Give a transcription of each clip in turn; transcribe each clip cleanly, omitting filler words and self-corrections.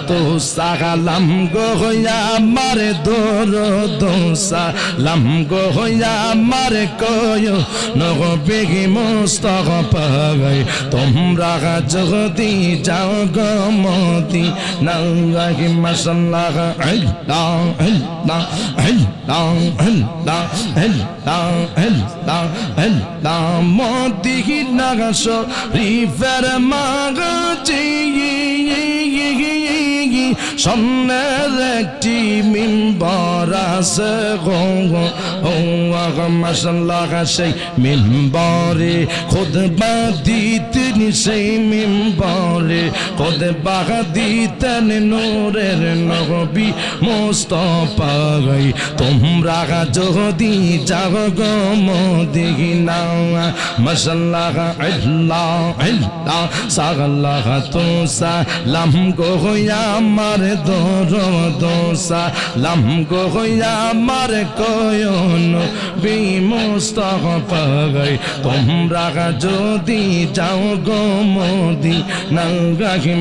তো সালাম গো আমার দরদ সালাম গো আমার কয় নবী মুস্তাফা তোমরা যদি যাও গো মদিনায় মাশাআল্লাহ আল্লাহ আল্লাহ আল্লাহ আল্লাহ আল্লাহ আল্লাহ আল্লাহ মদিনা শরীফের মাঝে সামনের একটি মিম্বর আছে গো মাশাআল্লাহ সেই মিম্বরে খুতবা দিতেন সেই মিম্বরে খুতবা দিতেন নূরের নবী মুস্তাফা তোমরা যদি যাও গো মদিনা মাশাআল্লাহ আল্লাহ আল্লাহ সাল্লাহ তো সালাম গো আমার দরদ সালাম গো আমার কয়ন বি মুস্তাফা তোমরা যদি যাও গো মদিনা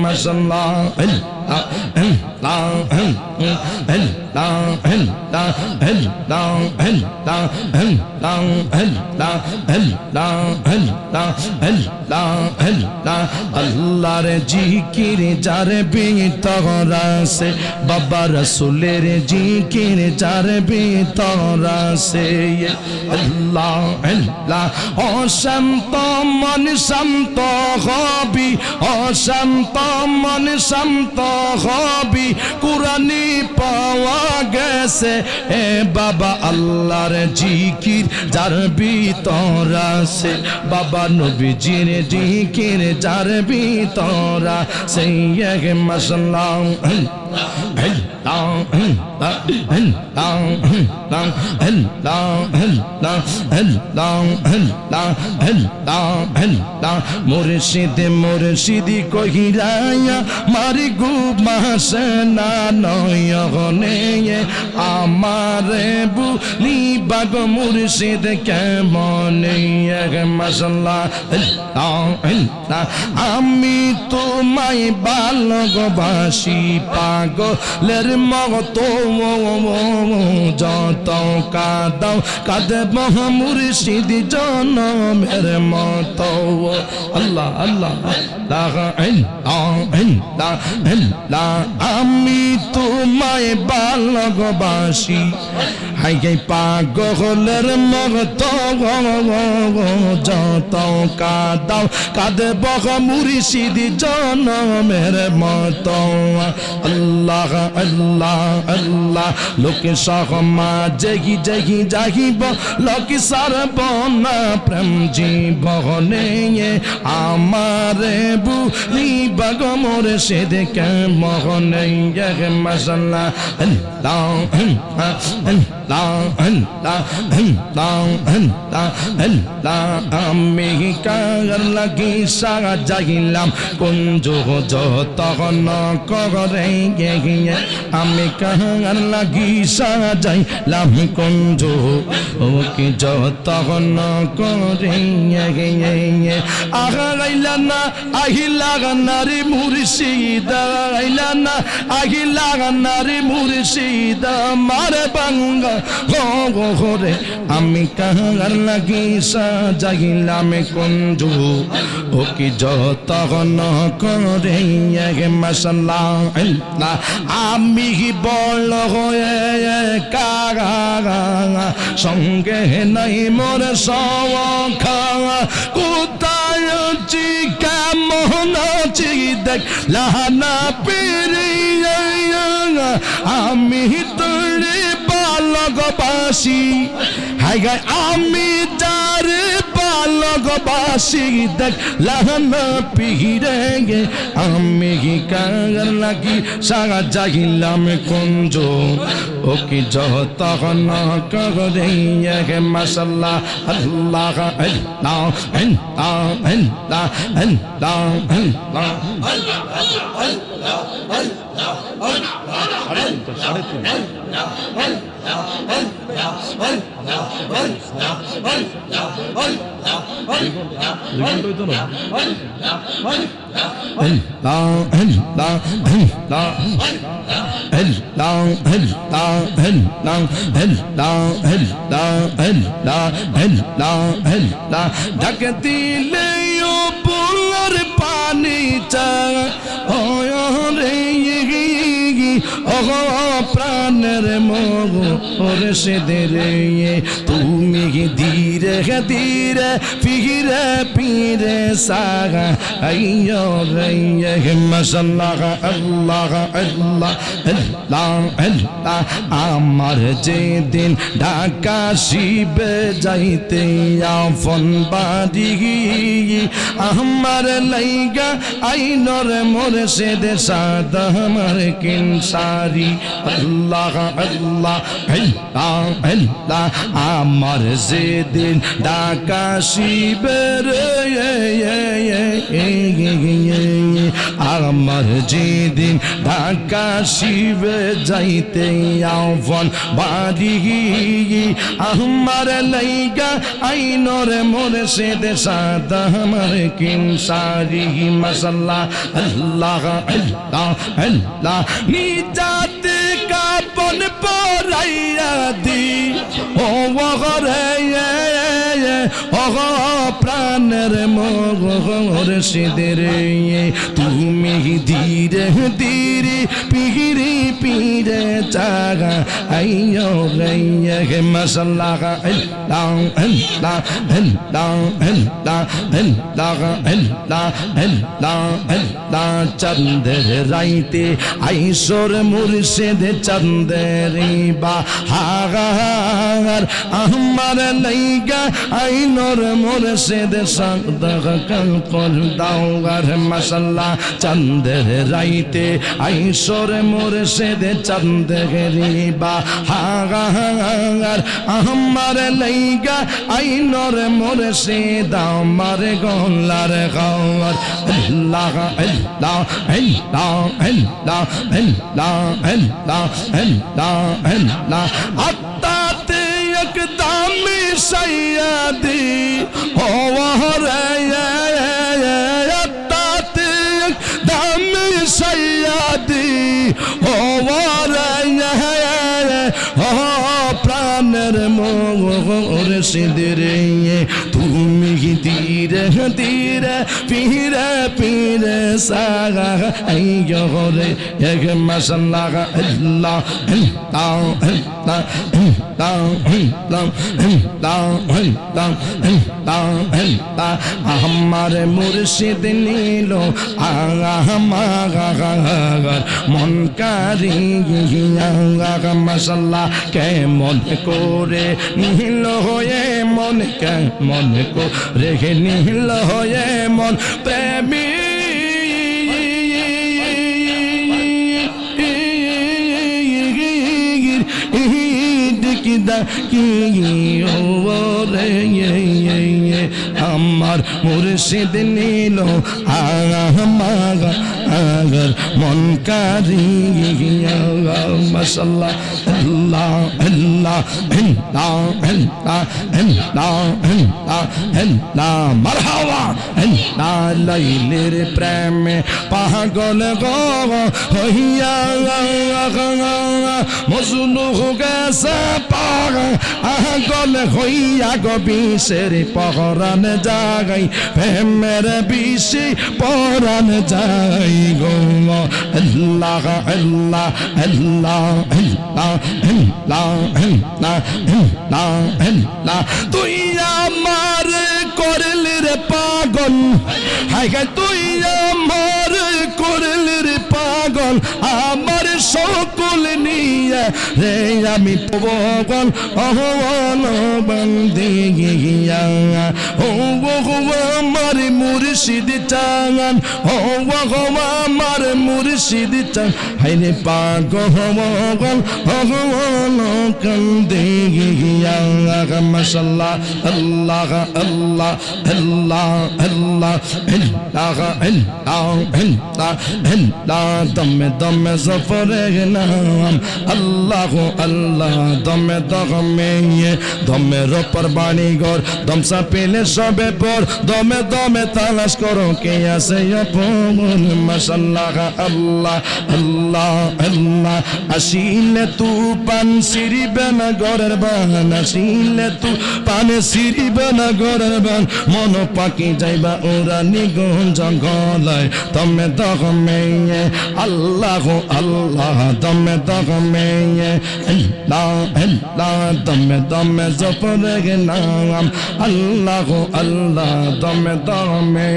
মাশাআল্লাহ আল্লাহর জিকির যার ভিতর আছে বাবা রাসূলের জিকির যার ভিতর আছে আল্লাহ আল্লাহ অশান্ত মন শান্ত হবি অশান্ত মন শান্ত হবি কুরআনি পাওয়া গেছে এ বাবা আল্লাহর জিকির যার ভিতর আছে বাবা নবীজির জিকির যার ভিতর আছে মাশাআল্লাহ মুর্শিদ মুর্শিদি কহিরায়া মারি গু মাসে না নয়নে আমারে বুলি বাগ মুর্শিদ কেমনে মাশাআল্লাহ আমি তোমায় ভালোবাসি পাগলের মতো যত কাঁদাও কাঁদব মুর্শিদ জনমের মতো আল্লাহ আল্লাহ আমি তোমায় ভালোবাসি হাই পাগলের মতো যত কাঁদাও কাঁদব মুর্শিদ জনমের মতো আল্লাহ আল্লাহ আল্লাহ লোকে সমাজে জহি যাহিব লোকে সারবনা প্রেম জীবনে আমারে বুলি বাগ মুর্শিদ কেমনে মাশাআল্লাহ আল্লাহ আমি কার লাগি সাজাইলাম কুঞ্জ যতন করে আমি কার লাগি সাজাইলাম কুঞ্জ ওকে যতন করে আগাইলা না আহিলা নারী মুর্শিদ আগাইলা না আহিলা নারী মুর্শিদ মারে বাঙ্গা ঘরে আমি কার লাগি সাজাইলাম কুঞ্জ ওকে যতন করে মাশাআল্লাহ আল্লাহ আমি বল হয়ে কাগা সঙ্গে নাই মোর সওখা কোথায় আছি কেমন আছি দেখ লাহানা পেরিয়া আমি তোরে ভালোবাসি হাই গায় আমি যারে ভালোবাসি দেখ লাহানা পিরে গে আমি কার লাগি সাজাইলাম কুঞ্জ ওকে যতন করে মাশাআল্লাহ আল্লাহ আল্লাহ আল্লাহ আল্লাহ আল্লাহ আল্লাহ ঢাকে দিলে পুলার পানি চা রে প্রাণের মগ ওরে সে রে তুমি ধীরে ধীরে ফিরে পিরে সাগা আইয়ো রে মাশাআল্লাহ আল্লাহ আল্লাহ আল্লাহ আল্লাহ আমার যেদিন ঢাকা শিবে যাইতে আফন বাড়ি আমার লাইগা আইনর মোরে সে দে সাদা আমার কিনসারি আল্লাহ আল্লাহ আল্লাহ আল্লাহ আমার যেদিন ঢাকা শিবের আমার যেদিন ঢাকা শিবে যাইতে আহ্বান বাড়ি আমার লাইগা আইনর মোরে সে দে সাদা আমার কিনসারি মাশাআল্লাহ আল্লাহ আল্লাহ আল্লাহ নিজাতে কাপন পরাইয়া দি ও গরে ও প্রাণের মগর সিদের তুমি ধীরে ধীরে পিরে পিরে চাগা আইয়ো রে মাশাআল্লাহ আল্লাহ আল্লাহ আল্লাহ আল্লাহ আল্লাহ আল্লাহ আল্লাহ আল্লাহ চন্দ্র রাইতে আইসর মুর্শিদ চন্দ্র বা হাগার আমার লাইগা আইনর মুর্শিদ সাদগাল কল দাওগার মাশাআল্লাহ চন্দ্র রাইতে আইসর মুর্শিদ চন্দ্র বা হাগার আমার লাইগা আইনর মুর্শিদ আমার গলার গাওয়ার আল্লাহ আল্লাহ আল্লাহ আল্লাহ আল্লাহ আল্লাহ আল্লাহ আল্লাহ আত্তাতে একদম সাইয়াদি ও রে আত্তাতে একদম সাইয়াদি ও রে ও প্রাণের মোর সিদের তুমি ধীরে ধীরে পিরে পিরে সাগা আইয়ো রে এক মাশাআল্লাহ আল্লাহ আল্লাহ আল্লাহ আল্লাহ আল্লাহ আল্লাহ আল্লাহ আমার মুর্শিদ নীল আমার মন কারিয়া মাশাআল্লাহ কেমন করে নীল হয়ে মন কেমন করে নীল হয়ে মন প্রেমী আমার মুর্শিদ নীল আমার আগর মন কারিয়া মাশাআল্লাহ আল্লাহ আল্লাহ আল্লাহ আল্লাহ আল্লাহ আল্লাহ আল্লাহ মারহাবা আল্লাহ লাইলের প্রেমে পাগল গো হইয়া মজনু গেছে পাগল হইয়া গো বিষের পরাণ জাগাই প্রেমের বিষে পরাণ যাই গো আল্লাহ আল্লাহ আল্লাহ আল্লাহ আল্লাহ আল্লাহ আল্লাহ আল্লাহ তুই আমার করলি রে পাগল হায় হায় তুই আমার করলি রে পাগল আমার সকল নিয়ে রে আমি পাগল অহন বন্দিয়া ও আমার মুর্শিদ চান, ও আমার মুর্শিদ চান, হাইরে পাগল কান্দে গিয়া। মাশাআল্লাহ আল্লাহ আল্লাহ আল্লাহ আল্লাহ আল্লাহ আল্লাহ আল্লাহ দমে দমে জফরে নাম আল্লাহ আল্লাহ দমে দমে দমের উপর বাণী ঘর দমসা পেলে সবে পর দমে দমে তালাশ করো কে আছে আপন। মাশাআল্লাহ আল্লাহ আল্লাহ আল্লাহ আসিলে তু পান সিরিবে না ঘরের বাহান, আসিলে তু পানে সিরিবে না ঘরের বান, মন পাখি যাইবা ওরা নিগুণ জঙ্গলায় দমে দমে আল্লাহ আল্লাহ দমে দমে আল্লাহ আল্লাহ দমে দমে জপরে নাম আল্লাহ আল্লাহ দমে দমে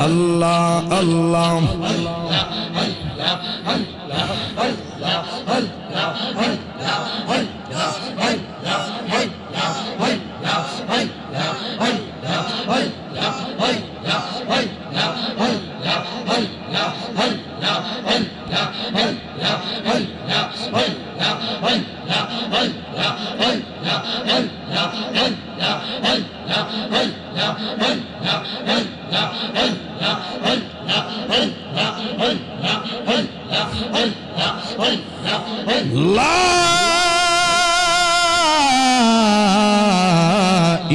আল্লাহ আল্লাহ লা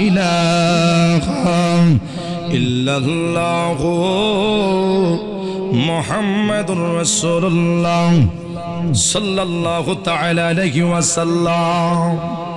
ইলাহা ইল্লাল্লাহু মুহাম্মাদুর রাসূলুল্লাহ সাল্লাল্লাহু তাআলা আলাইহি ওয়াসাল্লাম।